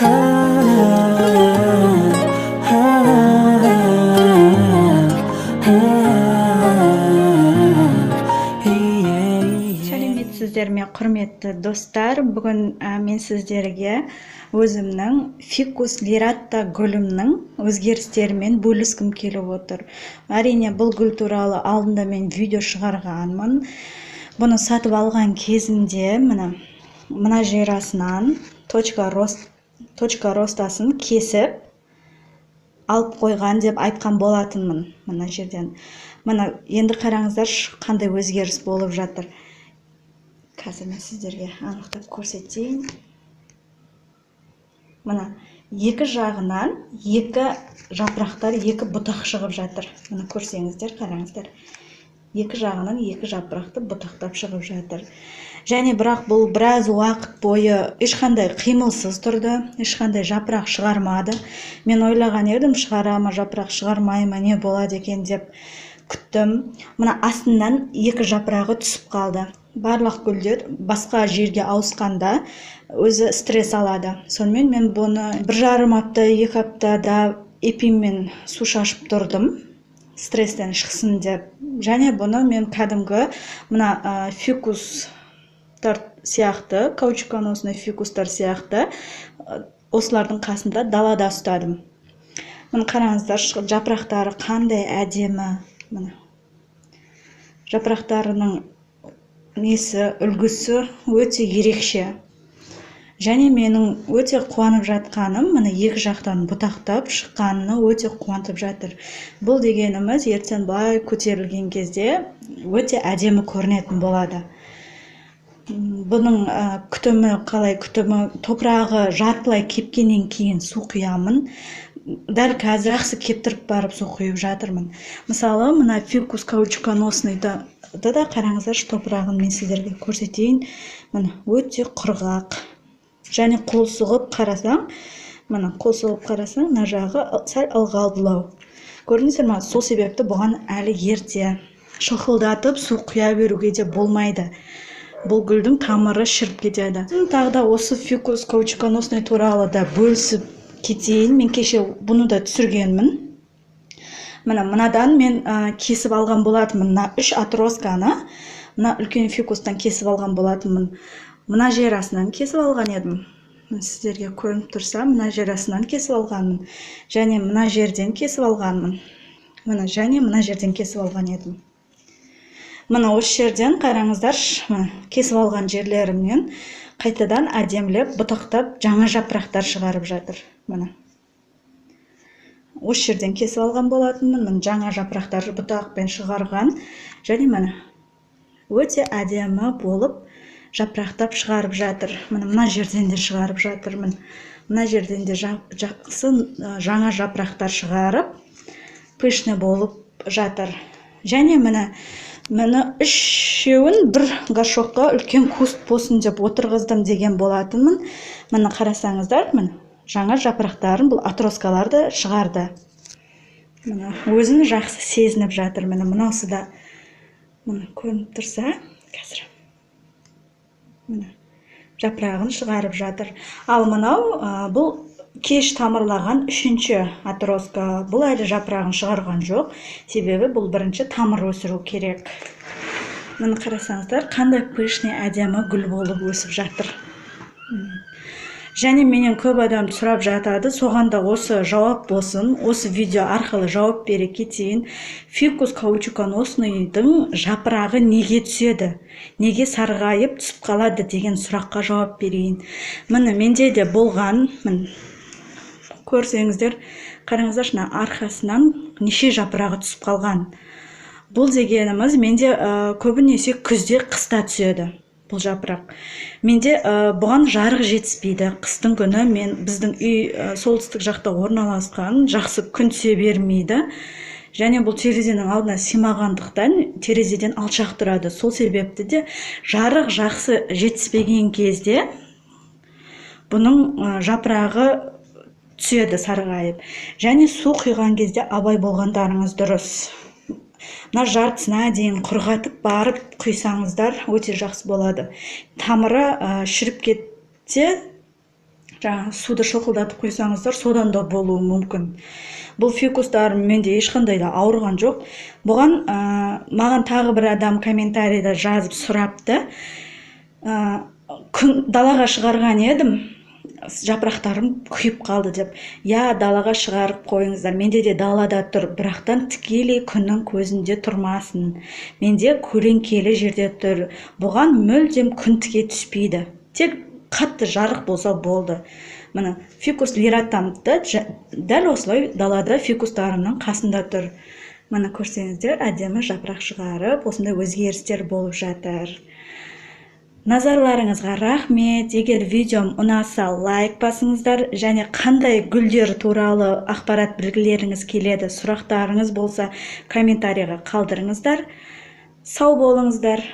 Сәлеметсіздер ме, құрметті достар. Бүгін мен сіздерге өзімнің фикус лиратта гүлімнің өзгерістерімен бөліскім келіп отыр. Әрине, бұл гүл туралы алдында мен видео шығарғанмын. Бұны сатып алған кезімде мына жерасынан точка ростасын кесіп алып қойған деп айтқан болатынмын. Мына жерден. Енді қараңыздар, қандай өзгеріс болып жатыр. Қазір мен сіздерге анықтап көрсетейін. Мына екі жағынан екі жапырақтар, екі бұтақ шығып жатыр. Мына көрсеңіздер, қараңыздар. Екі жағынан екі жапырақты бұтақтап шығып жатыр. Және бірақ бұл біраз уақыт бойы ешқандай қимылсыз тұрды, ешқандай жапырақ шығармады. Мен ойлаған едім, шығара ма, жапырақ шығармай ма, не болады екен деп күттім. Мына астынан екі жапырағы түсіп қалды. Барлық гүлдер басқа жерге ауысқанда өзі стресс алады. Сонымен мен бұны 1,5 апта, 2 аптада эпиммен су шашып тұрдым, стресстен шықсын деп. Және бұны мен кәдімгі мына фикустар сияқты, каучуконосный фикустар сияқты осылардың қасында далада ұстадым. Мына қараңыздар, жапырақтары қандай әдемі. Мына жапырақтарының үлгісі өте ерекше. Және менің өте қуанып жатқаным, мына екі жақтан бұтақтап шыққанына өте қуантып жатыр. Бұл дегеніміз ертең былай көтерілген кезде өте әдемі көрінетін болады. Бұның қалай күтімі, топырағы жартылай кепкеннен кейін су құямын. Дәл қазір жақсы кептіріп барып су құйып жатырмын. Мысалы, мына фикус каучуконосныйда да қараңыздар, топырағын мен сіздерге көрсетейін. Мына өте құрғақ. Және қол сұғып қарасаң, мына жағы сәл ылғалдылау. Көрдіңіздер ме? Сол себепті бұған әлі ерте. Шықылдатып су құя беруге де болмайды. Бұл гүлдің тамыры шіріп кетеді. Тағы да осы фикус каучуконосный туралы да бөлісіп кетейін. Мен кеше бұны да түсіргенмін. Мынадан мен кесіп алған болатынмын. Мына 3 отростканы, мына үлкен фикустан кесіп алған болатынмын. Мына жерасынан кесіп алған едім. Сіздерге көрініп тұрса, мына жерасынан кесіп алғанмын. Және мына жерден кесіп алғанмын. Және мына жерден кесіп алған едім. Мына осы жерден қараңыздар, кесіп алған жерлерімнен қайтадан әдемлеп, бұтақтап, жаңа жапырақтар шығарып жатыр. Осы жерден кесіп алған болатынмын. Жаңа жапырақтар бұтақпен шығарған. Және өте әдемі болып жапырақтап шығарып жатыр. Мына жерден де шығарып жатыр. Мына жерден де жақсы жаңа жапырақтар шығарып, пышны болып жатыр. Және мені үшеуін бір горшокқа үлкен куст болсын деп отырғыздым деген болатынмын. Мына қарасаңыздар, жаңа жапырақтарын бұл атроскаларды шығарды. Өзін жақсы сезініп жатыр. Мынаусы да көрініп тұрса, қазір жапырағын шығарып жатыр. Ал мынау бұл кеш тамырлаған 3-ші атроска. Бұл әлі жапырағын шығарған жоқ. Себебі бұл бірінші тамыр өсіру керек. Мына қарасаңыздар, қандай пышный әдемі гүл болып өсіп жатыр. Және менен көп адам сұрап жатады, соған да осы жауап болсын, осы видео арқылы жауап бере кетейін. Фикус каучуконосныйдың жапырағы неге түседі? Неге сарғайып түсіп қалады деген сұраққа жауап берейін. Менде де болған, көрсеңіздер, қараңыздар, арқасынан неше жапырағы түсіп қалған. Бұл дегеніміз менде көбінесе күзде, қыста түседі. Бұл жапырақ. Менде бұған жарық жетіспейді. Қыстың күні біздің үй солтүстік жақта орналасқан, жақсы күн түсе бермейді. Және бұл терезенің алдына симағандықтан терезеден алшақ тұрады. Сол себепті де жарық жақсы жетіспеген кезде бұның жапырағы түседі сарғайып. Және су құйған кезде абай болғандарыңыз дұрыс. Мына жартысына дейін құрғатып барып құйсаңыздар өте жақсы болады. Тамыры шіріп кетсе, жаңағы суды шоқылдатып қойсаңыздар, содан да болуы мүмкін. Бұл фикустар менде ешқандай да ауырған жоқ. Бұған маған тағы бір адам комментарийда жазып сұрапты. Далаға шығарған едім, жапырақтарым күйіп қалды деп. Я, далаға шығарып қойыңыздар. Менде де далада тұр, бірақтан тікелей күннің көзінде тұрмасын. Менде көлеңкелі жерде тұр. Бұған мүлдем күн тіке түспейді. Тек қатты жарық болса болды. Міне, фикус лиратамды дәл осылай далада фикустарымның қасында тұр. Міне көрсеңіздер, әдемі жапырақ шығарып, осындай өзгерістер болып жатыр. Назарларыңызға рахмет. Егер видеом ұнаса, лайк басыңыздар, және қандай гүлдер туралы ақпарат білгілеріңіз келеді, сұрақтарыңыз болса, комментарийға қалдырыңыздар. Сау болыңыздар.